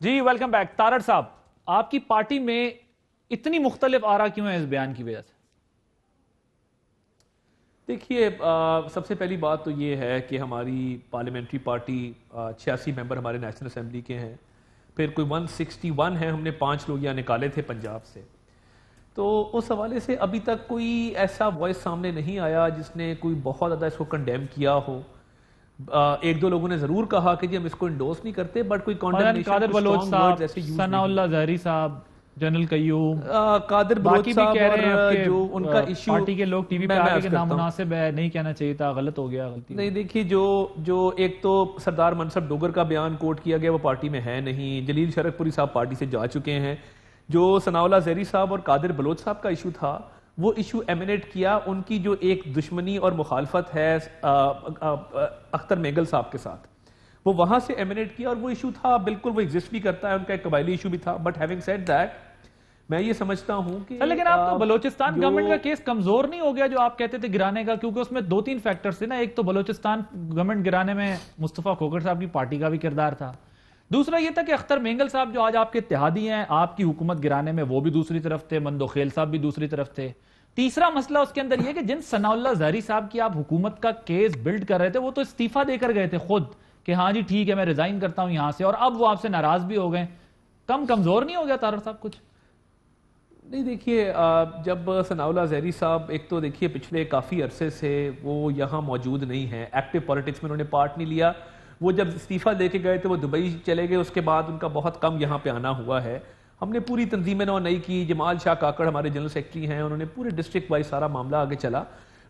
جی welcome back. Tarar صاحب، آپ کی پارٹی میں اتنی مختلف آرا کیوں ہیں اس بیان کی وجہ سے؟ دیکھیے، سب سے پہلی بات تو یہ ہے کہ ہماری پارلیمنٹری پارٹی 86 ممبر ہمارے نیشنل اسمبلی کے ہیں، پھر کوئی 161 ہیں، ہم نے 5 لوگ یہاں نکالے تھے پنجاب سے. تو اس حوالے سے ابھی تک کوئی ایسا وائس سامنے نہیں آیا جس نے کوئی بہت زیادہ اس کو کنڈیم کیا ہو. ایک دو لوگوں نے ضرور کہا کہ جی ہم اس کو انڈورس نہیں کرتے، بٹ کوئی قادر بلوچ صاحب، ثناء اللہ زہری صاحب، جنرل قیوم، قادر بلوچ صاحب، کہہ رہے اور ہیں جو ان کا ایشو پارٹی کے لوگ ٹی وی پہ آگے کہ نامناسب ہے، نہیں کہنا چاہیے تھا، غلط ہو گیا، غلطی نہیں. دیکھیے، جو ایک تو سردار منصب ڈوگر کا بیان کوٹ کیا گیا وہ پارٹی میں ہے نہیں. جلیل شرک پوری صاحب پارٹی سے جا چکے ہیں. جو ثناء اللہ زہری صاحب اور قادر بلوچ صاحب کا ایشو تھا وہ ایشو ایمینیٹ کیا ان کی جو ایک دشمنی اور مخالفت ہے اختر مینگل صاحب کے ساتھ، وہ وہاں سے ایمینیٹ کیا، اور وہ ایشو تھا بالکل، وہ ایگزسٹ بھی کرتا ہے، ان کا ایک قبائلی ایشو بھی تھا. بٹ ہیونگ سیڈ دیٹ، میں یہ سمجھتا ہوں کہ لیکن آپ تو بلوچستان گورنمنٹ کا کیس کمزور نہیں ہو گیا جو آپ کہتے تھے گرانے کا؟ کیونکہ اس میں 2-3 فیکٹرز تھے نا. ایک تو بلوچستان گورنمنٹ گرانے میں مصطفیٰ کھوکھر صاحب کی پارٹی کا بھی کردار تھا. دوسرا یہ تھا کہ اختر مینگل صاحب جو آج آپ کے اتحادی ہیں، آپ کی حکومت گرانے میں وہ بھی دوسری طرف تھے، مندوخیل صاحب بھی دوسری طرف تھے. تیسرا مسئلہ اس کے اندر یہ کہ جن ثناء اللہ زہری صاحب کی آپ حکومت کا کیس بلڈ کر رہے تھے وہ تو استعفیٰ دے کر گئے تھے خود کہ ہاں جی ٹھیک ہے میں ریزائن کرتا ہوں یہاں سے، اور اب وہ آپ سے ناراض بھی ہو گئے. کمزور نہیں ہو گیا تارڑ صاحب کچھ؟ نہیں. دیکھیے، جب ثناء اللہ زہری صاحب، ایک تو دیکھیے پچھلے کافی عرصے سے وہ یہاں موجود نہیں ہیں، ایکٹیو پالیٹکس میں انہوں نے پارٹ نہیں لیا. وہ جب استعفیٰ دے کے گئے تھے وہ دبئی چلے گئے، اس کے بعد ان کا بہت کم یہاں پہ آنا ہوا ہے. ہم نے پوری تنظیم نو نئی کی. جمال شاہ کاکڑ ہمارے جنرل سیکرٹری ہیں، انہوں نے پورے ڈسٹرکٹ وائز سارا معاملہ آگے چلا.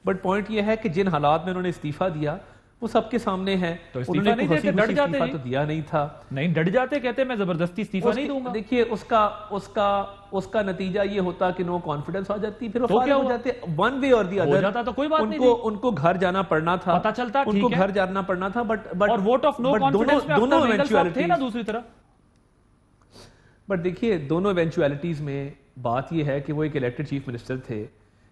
بٹ پوائنٹ یہ ہے کہ جن حالات میں انہوں نے استعفیٰ دیا وہ سب کے سامنے ہیں. تو استعفیٰ نہیں دیتے، ڈٹ جاتے تو دیا نہیں تھا. نہیں ڈٹ جاتے، کہتے میں زبردستی استعفیٰ نہیں دوں گا. دیکھیے اس کا نتیجہ یہ ہوتا کہ نو کانفیڈنس آ جاتی، پھر وہ فارغ ہو جاتے. ون وے اور دی ادر ہو جاتا تو کوئی بات نہیں تھی، ان کو گھر جانا پڑنا تھا، پتہ چلتا ان کو گھر جانا پڑنا تھا. بٹ اور ووٹ آف نو کانفیڈنس میں اختر مینگل صاحب تھے نا دوسری طرف. بٹ دیکھیے دونوں ایونچویلٹیز میں بات یہ ہے کہ وہ ایک الیکٹڈ چیف منسٹر تھے.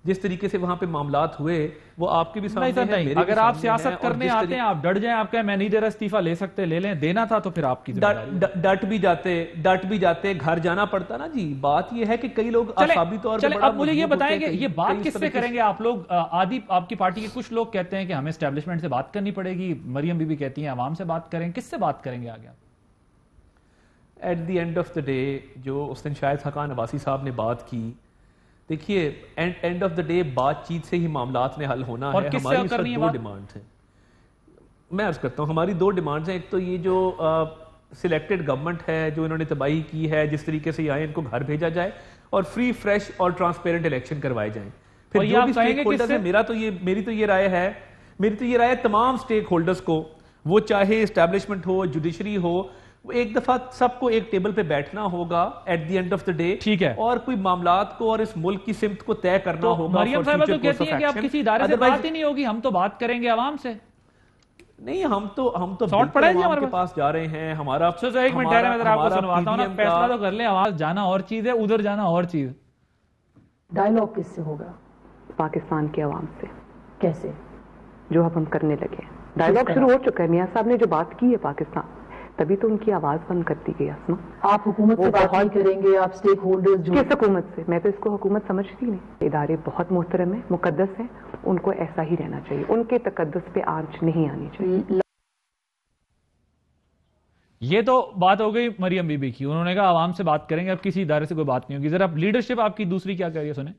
جس طریقے سے وہاں پہ معاملات ہوئے وہ آپ کے بھی سامنے ہیں، میرے بھی. اگر آپ سیاست کرنے آتے ہیں، آپ ڈٹ جائیں، آپ کہیں میں نہیں دے رہا استعفیٰ، لے سکتے لے لیں، دینا تھا تو پھر آپ کی ڈٹ بھی جاتے گھر جانا پڑتا نا جی. بات یہ ہے کہ کئی لوگ اعصابی طور پہ اب مجھے یہ بتائیں کہ یہ بات کس سے کریں گے آپ لوگ؟ آپ کی پارٹی کے کچھ لوگ کہتے ہیں کہ ہمیں اسٹیبلشمنٹ سے بات کرنی پڑے گی، مریم بی بی کہتی ہیں عوام سے بات کریں. کس سے بات کریں گے آگے؟ At the end of the day جو اس دن شاید حقان عباسی صاحب نے بات کی، دیکھیے اینڈ آف دا ڈے بات چیت سے ہی معاملات میں حل ہونا ہے. ہماری دو ڈیمانڈز ہیں، میں عرض کرتا ہوں ہماری 2 ڈیمانڈز ہیں. ایک تو یہ جو سلیکٹڈ گورنمنٹ ہے جو انہوں نے تباہی کی ہے، جس طریقے سے آئے ان کو گھر بھیجا جائے اور فری فریش اور ٹرانسپیرنٹ الیکشن کروائے جائیں. پھر جو بھی اسٹیک ہولڈرز ہیں، میری تو یہ رائے ہے تمام اسٹیک ہولڈرز کو، وہ چاہے اسٹیبلشمنٹ ہو، جوڈیشری ہو، ایک دفعہ سب کو ایک ٹیبل پہ بیٹھنا ہوگا at the end of the day. ٹھیک ہے، اور کوئی معاملات کو اور اس ملک کی سمت کو طے کرنا ہوگا. مریم صاحبہ تو کہتی ہیں کہ آپ کسی ادارے سے بات ہی نہیں ہوگی، ہم تو بات کریں گے عوام سے. نہیں، ہم تو عوام کے پاس جا رہے ہیں. ہمارا ایک منٹ ٹھہرے، میں ذرا آپ کو سنواتا ہوں نا. فیصلہ تو کر لیں، آواز جانا اور چیز ہے، ادھر جانا اور چیز. ڈائیلاگ کس سے ہوگا؟ پاکستان کی عوام سے. کیسے؟ جو اب ہم کرنے لگے. ڈائیلاگ شروع ہو چکا ہے. میاں صاحب نے جو بات کی ہے پاکستان، تبھی تو ان کی آواز بند کر دی گئی. اسما، آپ حکومت سے بات نہیں کریں گے؟ آپ اسٹیک ہولڈرز جو کس حکومت سے؟ میں تو اس کو حکومت سمجھتی نہیں. ادارے بہت محترم ہیں، مقدس ہیں، ان کو ایسا ہی رہنا چاہیے. ان کے تقدس پہ آنچ نہیں آنی چاہیے. یہ تو بات ہو گئی مریم بی بی کی، انہوں نے کہا عوام سے بات کریں گے، اب کسی ادارے سے کوئی بات نہیں ہوگی. ذرا لیڈرشپ آپ کی دوسری کیا کہہ رہی ہے سنیں.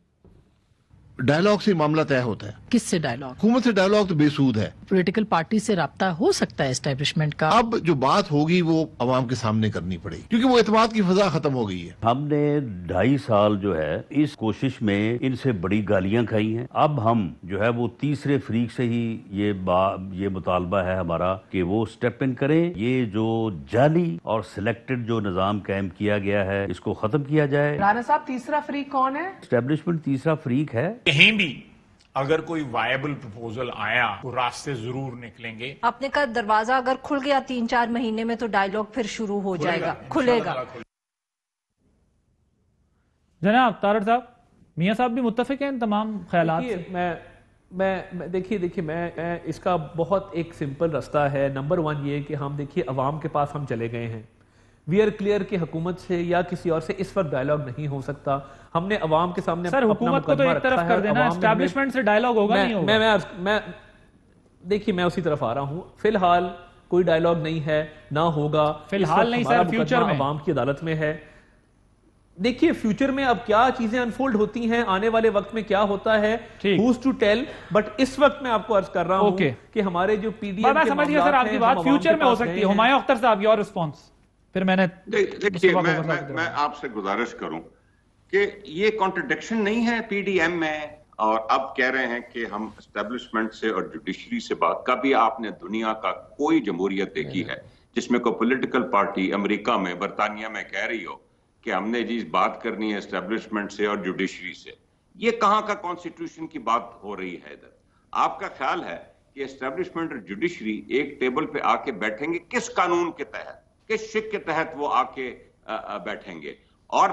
ڈائیلاگ سے معاملہ طے ہوتا ہے. کس سے ڈائیلاگ؟ حکومت سے ڈائیلاگ تو بے سود ہے. پولیٹیکل پارٹی سے رابطہ ہو سکتا ہے اسٹیبلشمنٹ کا. اب جو بات ہوگی وہ عوام کے سامنے کرنی پڑے گی، کیونکہ وہ اعتماد کی فضا ختم ہو گئی ہے. ہم نے 2.5 سال جو ہے اس کوشش میں ان سے بڑی گالیاں کھائی ہیں. اب ہم جو ہے وہ تیسرے فریق سے ہی یہ مطالبہ ہے ہمارا کہ وہ سٹیپ ان کریں. یہ جو جعلی اور سلیکٹڈ جو نظام قائم کیا گیا ہے اس کو ختم کیا جائے. رانا صاحب، تیسرا فریق کون ہے؟ اسٹیبلشمنٹ تیسرا فریق ہے. کہیں بھی اگر کوئی وائبل پروپوزل آیا تو راستے ضرور نکلیں گے. آپ نے کہا دروازہ اگر کھل گیا 3-4 مہینے میں تو ڈائیلاگ پھر شروع ہو جائے گا، کھلے گا. جناب تارڑ صاحب، میاں صاحب بھی متفق ہیں ان تمام خیالات سے؟ دیکھیے میں اس کا بہت ایک سمپل راستہ ہے. نمبر 1 یہ کہ ہم دیکھیے عوام کے پاس ہم چلے گئے ہیں. وی آر کلیئر کہ حکومت سے یا کسی اور سے اس وقت ڈائیلاگ نہیں ہو سکتا. ہم نے عوام کے سامنے سر حکومت کو تو ایک طرف کر دینا, اسٹیبلشمنٹ سے ڈائیلاگ ہوگا نہیں ہوگا. میں دیکھیے میں اسی طرف آ رہا ہوں. فی الحال کوئی ڈائیلاگ نہیں ہے, نہ ہوگا. فی الحال نہیں سر, فیوچر میں عوام کی عدالت میں ہے. دیکھیے فیوچر میں اب کیا چیزیں انفولڈ ہوتی ہیں, آنے والے وقت میں کیا ہوتا ہے, who's to tell. بٹ اس وقت میں آپ کو عرض کر رہا ہوں کہ ہمارے جو پی ڈی ایم کے سمجھ گیا سر آپ کی بات فیوچر میں ہو سکتی ہے. ہمایوں اختر صاحب کی اور رسپانس پھر میں نے میں آپ سے گزارش کروں کہ یہ کانٹرڈکشن نہیں ہے پی ڈی ایم میں, اور اب کہہ رہے ہیں کہ ہم اسٹیبلشمنٹ سے اور جوڈیشری سے بات. کبھی آپ نے دنیا کا کوئی جمہوریت دیکھی ہے جس میں کوئی پولیٹیکل پارٹی امریکہ میں, برطانیہ میں کہہ رہی ہو کہ ہم نے جی بات کرنی ہے اسٹیبلشمنٹ سے اور جوڈیشری سے؟ یہ کہاں کا کانسٹیٹیوشن کی بات ہو رہی ہے ادھر؟ آپ کا خیال ہے کہ اسٹیبلشمنٹ اور جوڈیشری ایک ٹیبل پہ آ کے بیٹھیں گے؟ کس قانون کے تحت, کس شک کے تحت وہ آ کے بیٹھیں گے؟ اور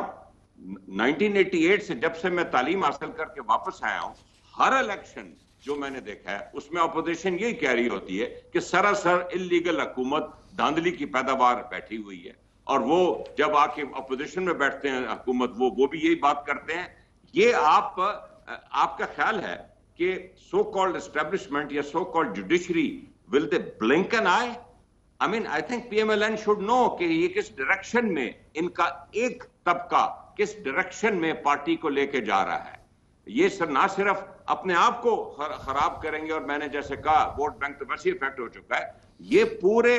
1988 سے جب سے میں تعلیم حاصل کر کے واپس آیا ہوں, ہر الیکشن جو میں نے دیکھا ہے اس میں اپوزیشن یہی کہہ رہی ہوتی ہے کہ سراسر اللیگل حکومت, دھاندلی کی پیداوار بیٹھی ہوئی ہے. اور وہ جب آ کے اپوزیشن میں بیٹھتے ہیں حکومت, وہ بھی یہی بات کرتے ہیں. یہ آپ کا خیال ہے کہ سو کالڈ اسٹیبلشمنٹ یا so called judiciary will they blink an eye? I mean, I think PMLN should know کہ یہ کس ڈائریکشن میں ان کا ایک طبقہ کس ڈائریکشن میں پارٹی کو لے کے جا رہا ہے. یہ سر نہ صرف اپنے آپ کو خراب کریں گے, اور میں نے جیسے کہا ووٹ بینک تو ویسے افیکٹ ہو چکا ہے, یہ پورے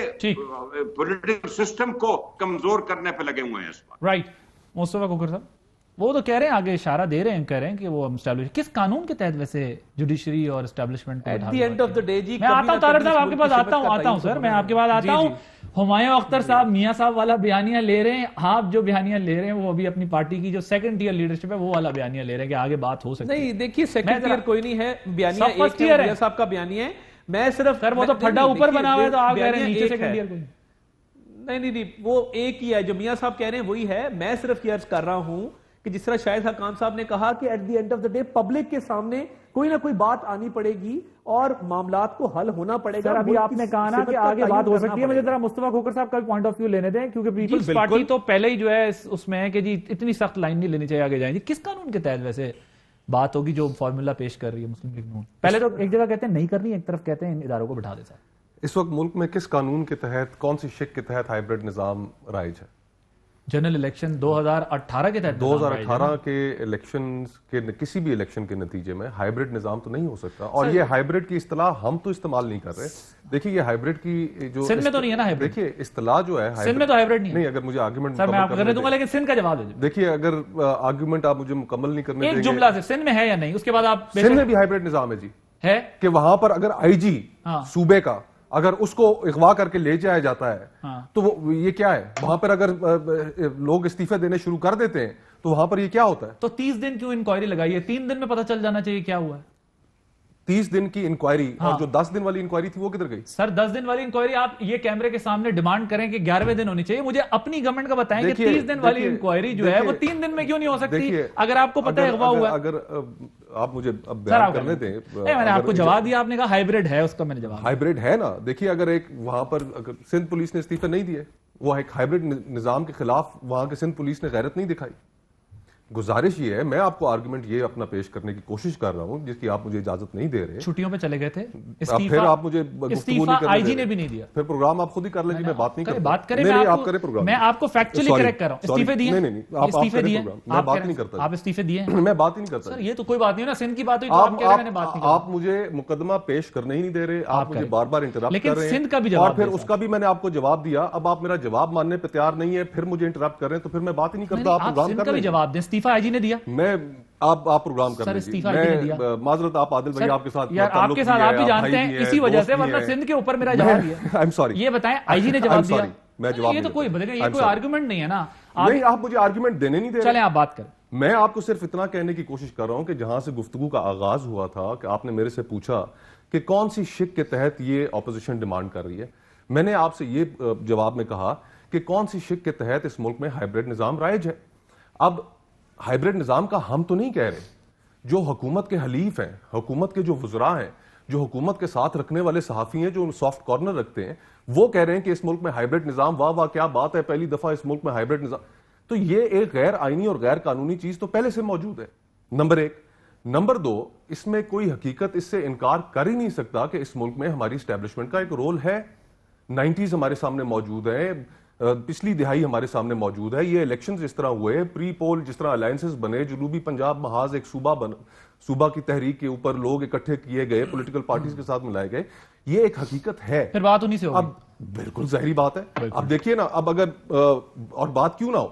پولیٹیکل سسٹم کو کمزور کرنے پہ لگے ہوئے ہیں اس پر. رائٹ. مصطفیٰ کوکر صاحب وہ تو کہہ رہے ہیں, آگے اشارہ دے رہے ہیں, کہہ رہے ہیں کہ وہ کس قانون کے تحت ویسے جوڈیشری اور establishment at the end of the day جی. میں آتا ہوں طارق صاحب, آپ کے پاس آتا ہوں سر, میں آپ کے پاس آتا ہوں. ہمایوں اختر صاحب میاں صاحب والا بیانیہ لے رہے ہیں, آپ جو بیانیہ لے رہے ہیں وہ ابھی اپنی پارٹی کی جو سیکنڈ ٹیئر لیڈرشپ ہے وہ والا بیانیہ لے رہے ہیں کہ آگے بات ہو سکتی ہے. نہیں دیکھیے سیکنڈ ٹیئر کوئی نہیں ہے, بیانیہ ایک ہے, میاں صاحب کا بیانیہ ہے. میں صرف سر وہ تو پھڈا اوپر بنا ہوا ہے تو آپ کہہ رہے ہیں نیچے سیکنڈ ٹیئر کوئی نہیں, وہ ایک ہی ہے جو میاں صاحب کہہ رہے ہیں وہی ہے. میں صرف یہ عرض کر رہا ہوں کہ جس طرح شاہد حقان صاحب نے کہا کہ at the end of the day public کے سامنے کوئی نہ کوئی بات آنی پڑے گی اور معاملات کو حل ہونا پڑے گا. سر ابھی آپ نے کہا نا کہ آگے بات ہو سکتی ہے, مجھے ذرا مصطفیٰ کھوکر صاحب کا پوائنٹ آف ویو لینے دیں, کیونکہ پیپلز پارٹی تو پہلے ہی جو ہے اس میں ہے کہ جی اتنی سخت لائن نہیں لینی چاہیے, آگے جائیں. جی کس قانون کے تحت ویسے بات ہوگی جو فارمولا پیش کر رہی ہے مسلم لیگ نون؟ پہلے تو ایک جگہ کہتے ہیں نہیں کرنی, ایک طرف کہتے ہیں ان اداروں کو بٹھا دے. سر اس وقت ملک میں کس قانون کے تحت, کون سی شک کے تحت ہائیبرڈ نظام رائج ہے؟ جنرل الیکشن 2018 کے تحت 2018 کے الیکشن کے کسی بھی الیکشن کے نتیجے میں ہائیبرڈ نظام تو نہیں ہو سکتا. اور یہ ہائیبرڈ کی اصطلاح ہم تو استعمال نہیں کر رہے. دیکھیے یہ ہائیبرڈ کی جو سندھ میں تو نہیں ہے نا ہائیبرڈ, دیکھیے اصطلاح جو ہے سندھ میں تو ہائیبرڈ نہیں. اگر مجھے آرگومنٹ سر میں آپ کو کرنے دوں گا, لیکن سندھ کا جواب دے دیجیے. دیکھیے اگر آرگومنٹ آپ مجھے مکمل نہیں کرنے دیں گے, ایک جملہ سے سندھ میں ہے یا نہیں, اس کے بعد آپ. سندھ میں بھی ہائیبرڈ نظام ہے جی, ہے کہ وہاں پر اگر آئی جی صوبے کا اگر اس کو اغوا کر کے لے جایا جاتا ہے تو وہ یہ کیا ہے, وہاں پر اگر لوگ استعفے دینے شروع کر دیتے ہیں تو وہاں پر یہ کیا ہوتا ہے؟ تو 30 دن کیوں انکوائری لگائی ہے؟ 3 دن میں پتہ چل جانا چاہیے کیا ہوا ہے. 30 دن کی انکوائری, اور جو 10 دن والی انکوائری تھی وہ کدھر گئی؟ سر 10 دن والی انکوائری آپ یہ کیمرے کے سامنے ڈیمانڈ کریں کہ 11ویں دن ہونی چاہیے. مجھے اپنی گورنمنٹ کا بتائیں کہ 30 دن والی انکوائری جو ہے وہ 3 دن میں کیوں نہیں ہو سکتی اگر آپ کو پتہ ہے اغوا ہوا ہے؟ اگر آپ مجھے اب بیان کرنے دیں. میں نے آپ کو جواب دیا, آپ نے کہا ہائیبرڈ ہے, اس کا میں نے جواب. ہائیبرڈ ہے نا. دیکھیے اگر ایک وہاں پر سندھ پولیس نے استعفے نہیں دیے, وہ ایک ہائیبرڈ نظام کے خلاف وہاں کے سندھ پولیس نے غیرت نہیں دکھائی. گزارش یہ ہے, میں آپ کو آرگومنٹ یہ اپنا پیش کرنے کی کوشش کر رہا ہوں جس کی آپ مجھے اجازت نہیں دے رہے. چھٹیوں پہ چلے گئے تھے, پھر آپ مجھے استعفیٰ آئی جی نے بھی نہیں دیا, پھر پروگرام آپ خود ہی کر لیں جی, میں بات نہیں کرتا. بات کریں, آپ کریں پروگرام, میں آپ کو فیکچولی کریکٹ کر رہا ہوں. استعفے دیے, نہیں استعفے دیے, میں بات نہیں کرتا. آپ استعفے دیے, میں بات ہی نہیں کرتا. سر یہ تو کوئی بات نہیں نا, سندھ کی بات ہوئی تو آپ کہہ رہے ہیں میں نے بات نہیں. آپ مجھے مقدمہ پیش کرنے ہی نہیں دے رہے, آپ مجھے بار بار انٹرپٹ کر رہے ہیں, سندھ کا بھی جواب, اور پھر اس کا بھی میں نے آپ کو جواب دیا. اب آپ میرا جواب ماننے پہ تیار نہیں ہے, پھر مجھے انٹرپٹ کر رہے ہیں, تو پھر میں بات ہی نہیں کرتا. آپ پروگرام کر رہے ہیں, جواب دیں. استعفیٰ آئی جی نے دیا, آپ پروگرام کر رہے ہیں. معذرت, آپ عادل بھائی آپ کے ساتھ آپ کے ساتھ آپ بھی جانتے ہیں اسی وجہ سے, ورنہ سندھ کے اوپر میرا جواب دیا. یہ بتائیں آئی جی نے جواب دیا, یہ تو کوئی بدلے, یہ کوئی آرگومنٹ نہیں ہے نا. نہیں, آپ مجھے آرگومنٹ دینے نہیں دے رہے. چلیں آپ بات کریں. میں آپ کو صرف اتنا کہنے کی کوشش کر رہا ہوں کہ جہاں سے گفتگو کا آغاز ہوا تھا کہ آپ نے میرے سے پوچھا کہ کون سی شک کے تحت یہ اپوزیشن ڈیمانڈ کر رہی ہے, میں نے آپ سے یہ جواب میں کہا کہ کون سی شک کے تحت اس ملک میں ہائیبرڈ نظام رائج ہے. اب ہائیبرڈ نظام کا ہم تو نہیں کہہ رہے, جو حکومت کے حلیف ہیں, حکومت کے جو وزراء ہیں, جو حکومت کے ساتھ رکھنے والے صحافی ہیں جو سافٹ کارنر رکھتے ہیں وہ کہہ رہے ہیں کہ اس ملک میں ہائبرڈ نظام، واہ واہ کیا بات ہے، پہلی دفعہ اس ملک میں ہائبرڈ نظام. تو یہ ایک غیر آئینی اور غیر قانونی چیز تو پہلے سے موجود ہے، نمبر 1. نمبر 2، اس میں کوئی حقیقت اس سے انکار کر ہی نہیں سکتا کہ اس ملک میں ہماری اسٹیبلشمنٹ کا ایک رول ہے. 90s ہمارے سامنے موجود ہیں، پچھلی دہائی ہمارے سامنے موجود ہے. یہ الیکشنز جس طرح ہوئے، پری پول جس طرح الائنسز بنے، جنوبی پنجاب محاذ ایک صوبہ کی تحریک کے اوپر لوگ اکٹھے کیے گئے، پولیٹیکل پارٹیز کے ساتھ ملائے گئے، یہ ایک حقیقت ہے. پھر بات انہی سے ہوگی. اب بالکل ظاہری بات ہے. اب دیکھیے نا، اب اگر اور بات کیوں نہ ہو،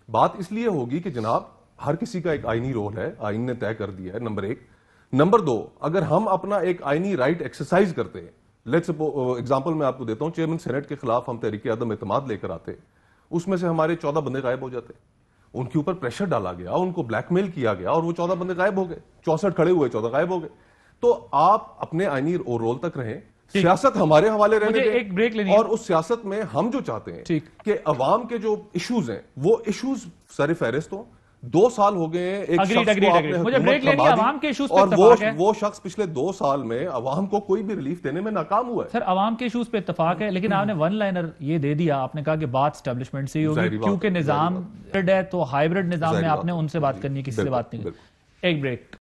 بات اس لیے ہوگی کہ جناب ہر کسی کا ایک آئینی رول ہے، آئین نے طے کر دیا ہے، نمبر 1. نمبر 2، اگر ہم اپنا ایک آئینی رائٹ ایکسرسائز کرتے ہیں، لیٹس ایگزامپل میں آپ کو دیتا ہوں، چیئرمین سینیٹ کے خلاف ہم تحریک عدم اعتماد لے کر آتے، اس میں سے ہمارے 14 بندے غائب ہو جاتے، ان کے اوپر پریشر ڈالا گیا، ان کو بلیک میل کیا گیا اور وہ 14 بندے غائب ہو گئے، 64 کھڑے ہوئے، 14 غائب ہو گئے. تو آپ اپنے آئینی رول تک رہیں، سیاست ہمارے حوالے رہنے دیں، ایک بریک لینی، اور اس سیاست میں ہم جو چاہتے ہیں کہ عوام کے جو ایشوز ہیں وہ ایشوز سر فہرست ہوں. 2 سال ہو گئے ہیں ایک شخص کو آپ نے حکومت تھما دی، اور وہ شخص پچھلے 2 سال میں عوام کو کوئی بھی ریلیف دینے میں ناکام ہوا ہے. سر عوام کے ایشوز پہ اتفاق ہے، لیکن آپ نے ون لائنر یہ دے دیا، آپ نے کہا کہ بات اسٹیبلشمنٹ سے ہی ہوگی کیونکہ نظام ہے تو ہائبرڈ نظام میں آپ نے ان سے بات کرنی ہے، کسی سے بات نہیں. ایک بریک.